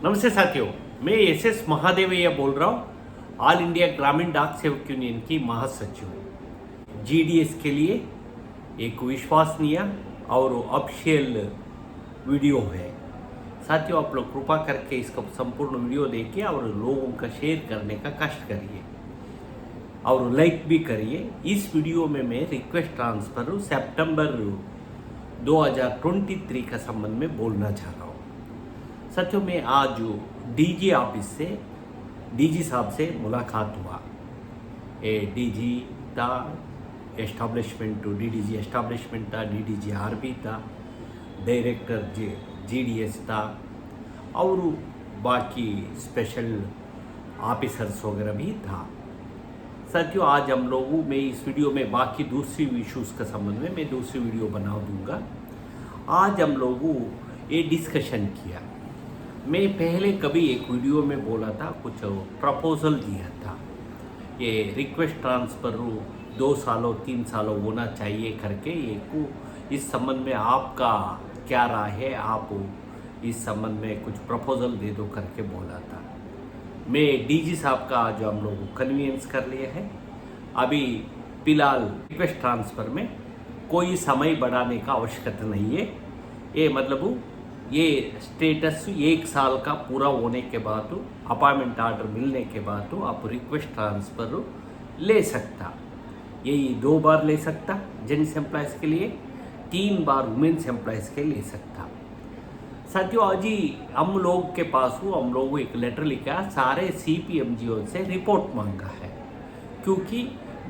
नमस्ते साथियों, मैं एस महादेवैया बोल रहा हूँ। ऑल इंडिया ग्रामीण डाक सेवक यूनियन की महासचिव। जीडीएस के लिए एक विश्वसनीय और ऑफिशियल वीडियो है। साथियों, आप लोग कृपा करके इसका संपूर्ण वीडियो देखिए और लोगों का शेयर करने का कष्ट करिए और लाइक भी करिए। इस वीडियो में मैं रिक्वेस्ट ट्रांसफर सितंबर 2023 का संबंध में बोलना चाह रहा हूँ। साथियों, में आज डीजी ऑफिस से डीजी साहब से मुलाकात हुआ। डीजी था, एस्टैब्लिशमेंट डीडीजी एस्टैब्लिशमेंट था, डीडीजी आरबी था, डायरेक्टर जीडीएस था और बाकी स्पेशल ऑफिसर्स वगैरह भी था। साथियों, आज हम लोगों में इस वीडियो में बाकी दूसरी इश्यूज़ का संबंध में मैं दूसरी वीडियो बना दूंगा। आज हम लोगों ये डिस्कशन किया। मैं पहले कभी एक वीडियो में बोला था, कुछ प्रपोजल दिया था, ये रिक्वेस्ट ट्रांसफ़र 2 सालों 3 सालों होना चाहिए करके। एक इस संबंध में आपका क्या राय है, आप इस संबंध में कुछ प्रपोजल दे दो करके बोला था। मैं डीजी साहब का आज हम लोग कन्वीनियंस कर लिए है। अभी फिलहाल रिक्वेस्ट ट्रांसफ़र में कोई समय बढ़ाने का आवश्यकता नहीं है। ये मतलब ये स्टेटस 1 साल का पूरा होने के बाद, अपॉइंटमेंट ऑर्डर मिलने के बाद आप रिक्वेस्ट ट्रांसफ़र ले सकता। यही 2 बार ले सकता जेंट्स एम्प्लॉयज़ के लिए, 3 बार वुमेन्स एम्प्लॉयज़ के ले सकता। साथियों, आज ही हम लोग के पास हम लोग एक लेटर लिखा, सारे CPMGO से रिपोर्ट मांगा है, क्योंकि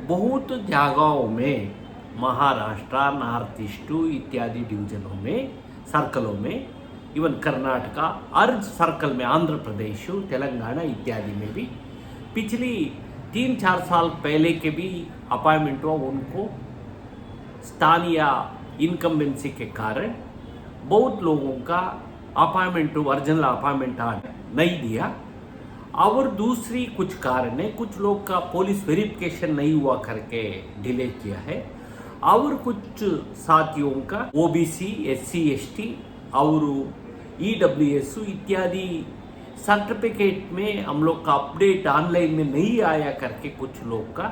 बहुत जगहों में महाराष्ट्र, नॉर्थ ईस्ट इत्यादि डिवीजनों में, सर्कलों में, इवन कर्नाटका, हर सर्कल में, आंध्र प्रदेश, तेलंगाना इत्यादि में भी पिछली 3-4 साल पहले के भी अपॉइंटमेंट हुआ। उनको स्थानीय इनकम्बेंसी के कारण बहुत लोगों का अपॉइंटमेंट, ओरिजिनल अपॉइंटमेंट नहीं दिया। और दूसरी कुछ कारण है, कुछ लोग का पुलिस वेरिफिकेशन नहीं हुआ करके डिले किया है। और कुछ साथियों का OBC, SC, ST और EWS इत्यादि सर्टिफिकेट में हम लोग का अपडेट ऑनलाइन में नहीं आया करके कुछ लोग का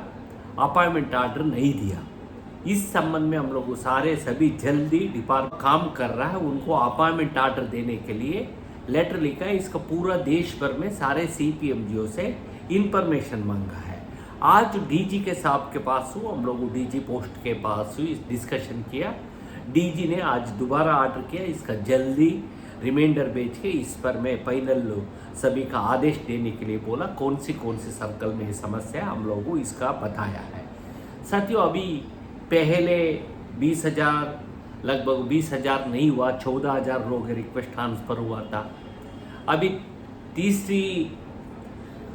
अपॉइंटमेंट ऑर्डर नहीं दिया। इस संबंध में हम लोग सारे सभी जल्दी डिपार्टमेंट काम कर रहा है, उनको अपॉइंटमेंट ऑर्डर देने के लिए लेटर लिखा है। इसका पूरा देश भर में सारे CPMGO से इंफॉर्मेशन मांगा है। आज डीजी के साहब के पास हम लोग डीजी पोस्ट के पास डिस्कशन किया। डीजी ने आज दोबारा ऑर्डर किया, इसका जल्दी रिमाइंडर भेज के इस पर मैं फाइनल सभी का आदेश देने के लिए बोला। कौन सी सर्कल में समस्या हम लोगों को इसका बताया है। साथियों, अभी पहले 20,000 लगभग 20,000 नहीं हुआ, 14,000 लोग रिक्वेस्ट ट्रांसफ़र हुआ था। अभी तीसरी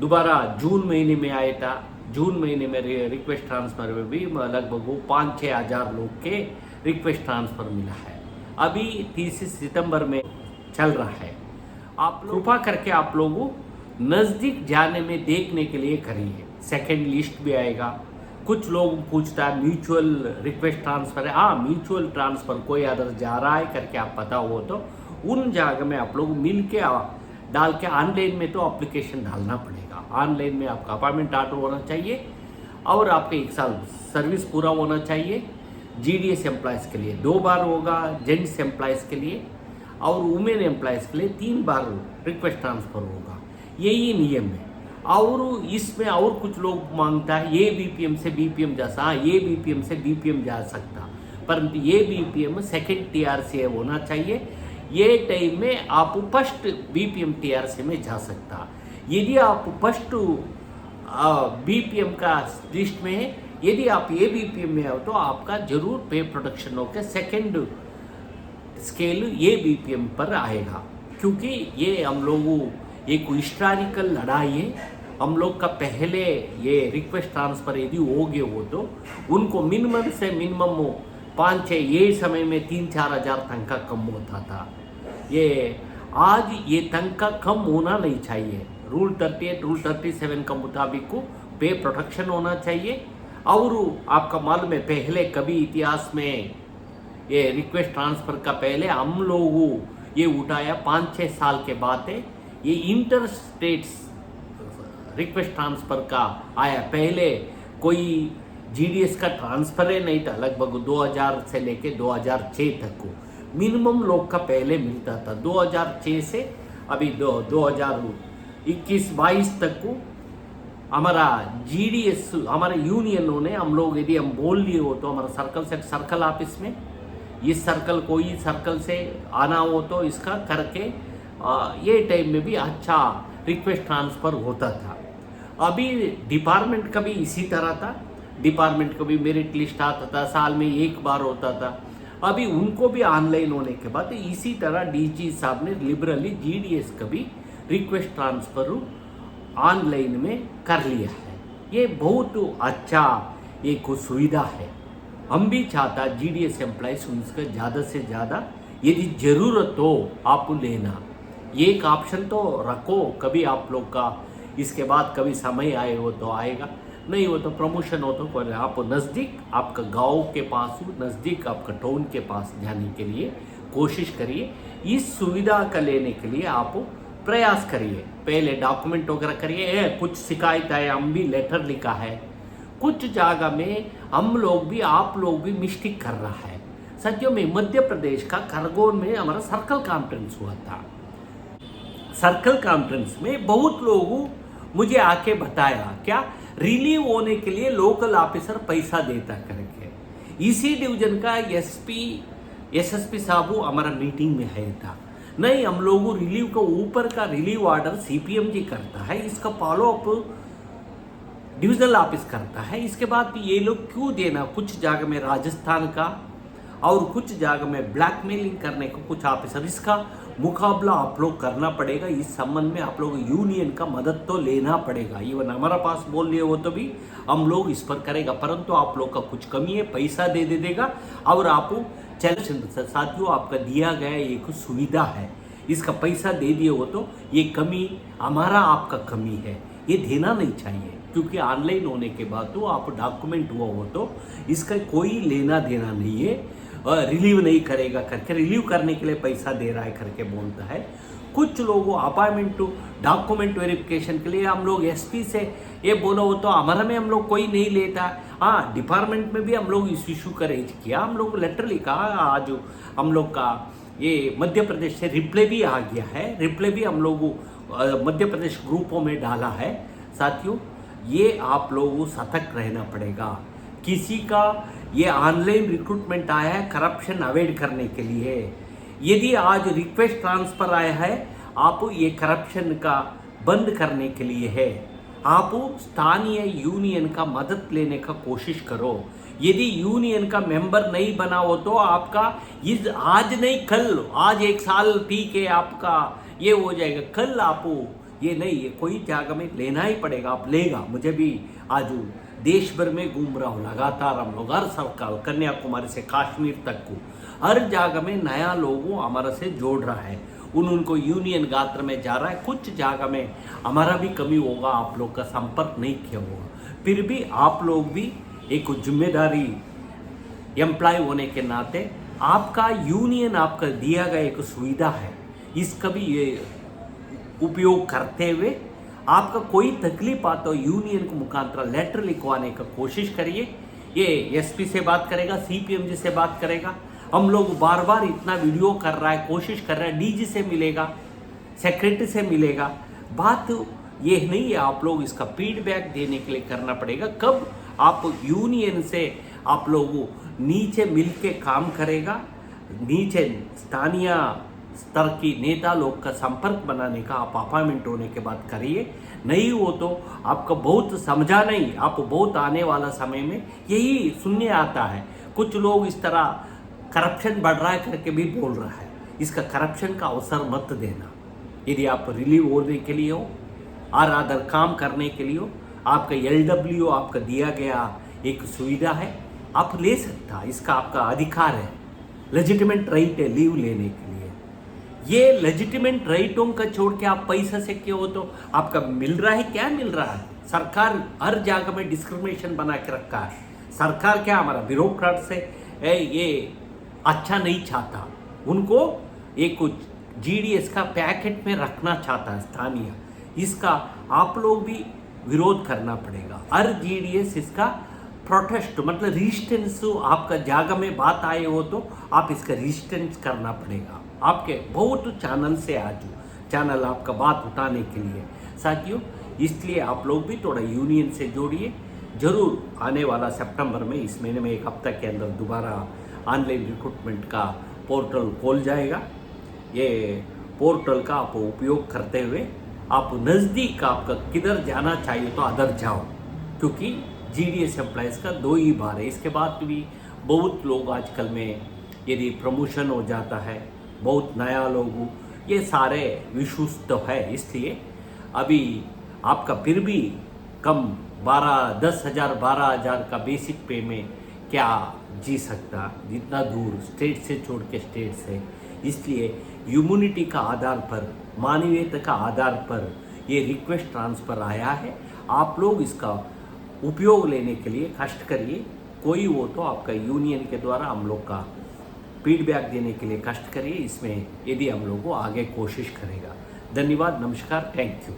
दोबारा जून महीने में आया था। जून महीने में रिक्वेस्ट ट्रांसफ़र में भी लगभग 5-6 हज़ार लोग के रिक्वेस्ट ट्रांसफ़र मिला है। अभी 30 सितंबर में चल रहा है। आप कृपा करके आप लोगों नज़दीक जाने में देखने के लिए करिए। सेकंड लिस्ट भी आएगा। कुछ लोग पूछता है म्यूचुअल रिक्वेस्ट ट्रांसफ़र है। हाँ, म्यूचुअल ट्रांसफ़र कोई अदर जा रहा है करके आप पता हो तो उन जगह में आप लोग मिल के डाल के, ऑनलाइन में तो एप्लीकेशन डालना पड़ेगा। ऑनलाइन में आपका अपॉइंटमेंट ऑर्डर होना चाहिए और आपका 1 साल सर्विस पूरा होना चाहिए। GDS एम्प्लॉयज़ के लिए 2 बार होगा, जेंट्स एम्प्लॉयज़ के लिए और वुमेन एम्प्लॉयज़ के लिए 3 बार रिक्वेस्ट ट्रांसफ़र होगा। यही नियम है। और इसमें और कुछ लोग मांगता है ये BPM से BPM जा सकता, ये BPM से BPM जा सकता, परंतु ये BPM सेकेंड TRC होना चाहिए। ये टाइम में आप फर्स्ट BPM TRC में जा सकता। यदि आप फर्स्ट BPM का लिस्ट में है, यदि आप ये BPM में हो तो आपका जरूर पे प्रोडक्शन होकर सेकेंड स्केल ये BPM पर आएगा। क्योंकि ये हम लोगों एक हिस्टोरिकल लड़ाई है। हम लोग का पहले ये रिक्वेस्ट ट्रांसफ़र यदि हो गए हो तो उनको मिनिमम से मिनिमम 5-6 ये समय में 3-4 हज़ार तनख्वाह कम होता था। ये आज ये तनख्वाह कम होना नहीं चाहिए। रूल 38, रूल 37 का मुताबिक को पे प्रोटेक्शन होना चाहिए। और आपका मालूम है पहले कभी इतिहास में ये रिक्वेस्ट ट्रांसफ़र का पहले हम लोगों ये उठाया 5-6 साल के बाद है। ये इंटर स्टेट्स रिक्वेस्ट ट्रांसफ़र का आया। पहले कोई जीडीएस का ट्रांसफ़र ही नहीं था, लगभग 2000 से लेके 2006 तक को मिनिमम लोग का पहले मिलता था। 2006 से अभी 2021-22 तक को हमारा जीडीएस, हमारे यूनियनों ने, हम लोग यदि हम बोल लिए हो तो हमारा सर्कल से सर्कल ऑफिस में, इस सर्कल कोई सर्कल से आना हो तो इसका करके ये टाइम में भी अच्छा रिक्वेस्ट ट्रांसफ़र होता था। अभी डिपार्टमेंट का भी इसी तरह था, डिपार्टमेंट का भी मेरिट लिस्ट आता था, साल में एक बार होता था। अभी उनको भी ऑनलाइन होने के बाद इसी तरह डीजी साहब ने लिबरली जीडीएस का भी रिक्वेस्ट ट्रांसफ़र ऑनलाइन में कर लिया है। ये बहुत अच्छा एक सुविधा है। हम भी चाहता जीडीएस एम्प्लॉइज उसका ज़्यादा से ज़्यादा यदि ज़रूरत हो आप लेना, ये एक ऑप्शन तो रखो। कभी आप लोग का इसके बाद कभी समय आए हो तो आएगा, नहीं हो तो प्रमोशन हो तो आप नज़दीक आपका गांव के पास हो, नज़दीक आपका टाउन के पास जाने के लिए कोशिश करिए। इस सुविधा का लेने के लिए आप प्रयास करिए। पहले डॉक्यूमेंट वगैरह करिए। कुछ शिकायत है, हम भी लेटर लिखा है, कुछ जगह में हम लोग भी आप लोग भी मिस्टेक कर रहा है। सत्यों में मध्य प्रदेश का खरगोन में हमारा सर्कल कॉन्फ्रेंस हुआ था। सर्कल कॉन्फ्रेंस में बहुत लोगों मुझे आके बताया क्या रिलीव होने के लिए लोकल ऑफिसर पैसा देता करके। इसी डिवीजन का एसएसपी साहब हमारा मीटिंग में है था। नहीं, हम लोगों रिलीव का ऊपर का रिलीव ऑर्डर सीपीएम जी करता है, इसका फॉलो अप डिविजनल ऑफिस करता है। इसके बाद ये लोग क्यों देना, कुछ जगह में राजस्थान का और कुछ जगह में ब्लैकमेलिंग करने को कुछ ऑफिसर, इसका मुकाबला आप लोग करना पड़ेगा। इस संबंध में आप लोग यूनियन का मदद तो लेना पड़ेगा। इवन हमारा पास बोल लिए वो तो भी हम लोग इस पर करेगा, परंतु आप लोग का कुछ कमी है, पैसा दे देगा और आप चलो साथियों आपका दिया गया एक सुविधा है, इसका पैसा दे दिए हो तो ये कमी हमारा आपका कमी है, ये देना नहीं चाहिए। क्योंकि ऑनलाइन होने के बाद तो आप डॉक्यूमेंट हुआ हो तो इसका कोई लेना देना नहीं है। रिलीव नहीं करेगा करके, रिलीव करने के लिए पैसा दे रहा है करके बोलता है। कुछ लोगों अपॉइंटमेंट टू डॉक्यूमेंट वेरिफिकेशन के लिए हम लोग एसपी से ये बोला हो तो हमारा में हम लोग कोई नहीं लेता। हाँ, डिपार्टमेंट में भी हम लोग इस इशू का रेज किया, हम लोग लेटर लिखा। आज हम लोग का ये मध्य प्रदेश से रिप्लाई भी आ गया है, रिप्लाई भी हम लोग मध्य प्रदेश ग्रुपों में डाला है। साथियों, ये आप लोगों सतर्क रहना पड़ेगा। किसी का ये ऑनलाइन रिक्रूटमेंट आया है करप्शन अवॉइड करने के लिए। यदि आज रिक्वेस्ट ट्रांसफर आया है, आप ये करप्शन का बंद करने के लिए है। आप स्थानीय यूनियन का मदद लेने का कोशिश करो। यदि यूनियन का मेंबर नहीं बना हो तो आपका इस आज नहीं कल, आज एक साल ठीक है आपका ये हो जाएगा, कल आप ये नहीं, ये कोई जगह में लेना ही पड़ेगा, आप लेगा। मुझे भी आज देश भर में घूम रहा हूँ लगातार, हम लोग हर सर्कल कन्याकुमारी से कश्मीर तक को हर जगह में नया लोगों हमारा से जोड़ रहा है, उनको यूनियन गात्र में जा रहा है। कुछ जगह में हमारा भी कमी होगा, आप लोग का संपर्क नहीं किया होगा, फिर भी आप लोग भी एक जिम्मेदारी एम्प्लॉय होने के नाते आपका यूनियन आपका दिया गया एक सुविधा है, इसका भी ये उपयोग करते हुए आपका कोई तकलीफ आता हो यूनियन को मुखांतर लेटर लिखवाने का कोशिश करिए। ये एसपी से बात करेगा, सीपीएम जी से बात करेगा। हम लोग बार बार इतना वीडियो कर रहा है, कोशिश कर रहा है, डीजी से मिलेगा, सेक्रेटरी से मिलेगा। बात ये नहीं है, आप लोग इसका फीडबैक देने के लिए करना पड़ेगा। कब आप यूनियन से आप लोग नीचे मिलके काम करेगा, नीचे स्थानीय स्तर की नेता लोग का संपर्क बनाने का आप अपॉइंटमेंट होने के बाद करिए। नहीं हो तो आपका बहुत समझा नहीं, आप बहुत आने वाला समय में यही सुनने आता है। कुछ लोग इस तरह करप्शन बढ़ रहा है करके भी बोल रहा है, इसका करप्शन का अवसर मत देना। यदि आप रिलीव होने के लिए हो और अदर काम करने के लिए हो, आपका एलडब्ल्यू आपका दिया गया एक सुविधा है, आप ले सकता, इसका आपका अधिकार है, लेजिटिमेट राइट है लीव लेने के लिए। ये लेजिटिमेट राइटों का छोड़ के आप पैसा से क्यों हो तो आपका मिल रहा है, क्या मिल रहा है? सरकार हर जगह में डिस्क्रिमिनेशन बना के रखा है। सरकार क्या हमारा ब्यूरोक्रेट से ये अच्छा नहीं चाहता, उनको एक कुछ जीडीएस का पैकेट में रखना चाहता है स्थानीय, इसका आप लोग भी विरोध करना पड़ेगा। हर जीडीएस इसका प्रोटेस्ट मतलब रेजिस्टेंस, आपका जागा में बात आए हो तो आप इसका रेजिस्टेंस करना पड़ेगा। आपके बहुत चैनल से आज चैनल आपका बात उठाने के लिए साथियों, इसलिए आप लोग भी थोड़ा यूनियन से जोड़िए। जरूर आने वाला सितंबर में, इस महीने में एक हफ्ते के अंदर दोबारा ऑनलाइन रिक्रूटमेंट का पोर्टल खोल जाएगा। ये पोर्टल का आप उपयोग करते हुए आप नज़दीक आपका किधर जाना चाहिए तो अदर जाओ, क्योंकि जीडीएस एम्प्लॉयज़ का 2 ही बार है। इसके बाद भी बहुत लोग आजकल में यदि प्रमोशन हो जाता है, बहुत नया लोग, ये सारे इशूज़ तो है। इसलिए अभी आपका फिर भी कम 10,000 12,000 का बेसिक पे में क्या जी सकता, जितना दूर स्टेट से छोड़ के स्टेट से। इसलिए ह्यूमैनिटी का आधार पर, मानवीयता का आधार पर ये रिक्वेस्ट ट्रांसफ़र आया है। आप लोग इसका उपयोग लेने के लिए कष्ट करिए। कोई हो तो आपका यूनियन के द्वारा हम लोग का फीडबैक देने के लिए कष्ट करिए। इसमें यदि हम लोग को आगे कोशिश करेगा। धन्यवाद, नमस्कार, थैंक यू।